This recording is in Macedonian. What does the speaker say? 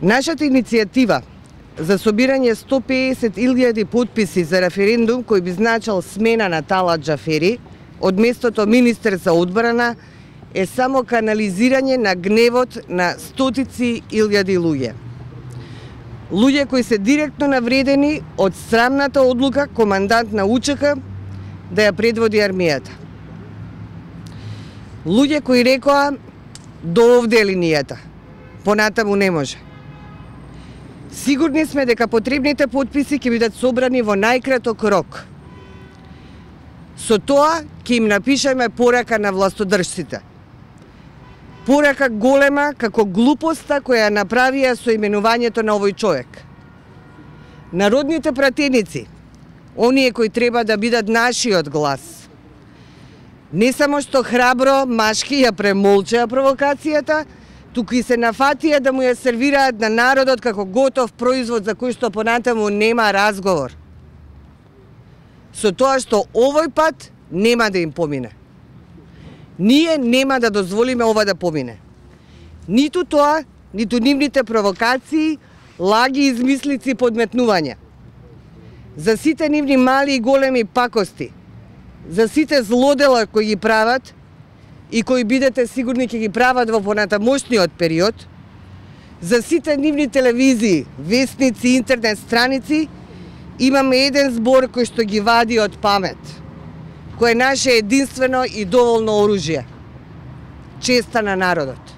Нашата иницијатива за собирање 150.000 потписи за референдум кој би значил смена на Талат Џафери од местото министер за одбрана е само канализирање на гневот на стотици илјади луѓе. Луѓе кои се директно навредени од срамната одлука командант на УЧК да ја предводи армијата. Луѓе кои рекоа до овде е линијата, понатаму не може. Сигурни сме дека потребните потписи ќе бидат собрани во најкраток рок. Со тоа ќе им напишеме порака на властодржците. Порака голема како глупоста која направија со именувањето на овој човек. Народните пратеници, оние кои треба да бидат нашиот глас, не само што храбро машки ја премолчеа провокацијата, туку и се нафатија да му ја сервираат на народот како готов производ за кој што понатаму нема разговор. Со тоа што овој пат нема да им помине. Ние нема да дозволиме ова да помине. Ниту тоа, ниту нивните провокации, лаги, измислици и подметнувања. За сите нивни мали и големи пакости, за сите злодела кои ги прават и кои бидете сигурни ќе ги прават во понатамошниот период, за сите нивни телевизии, вестници, интернет страници, имаме еден збор кој што ги вади од памет, кој е наше единствено и доволно оружје. Честа на народот.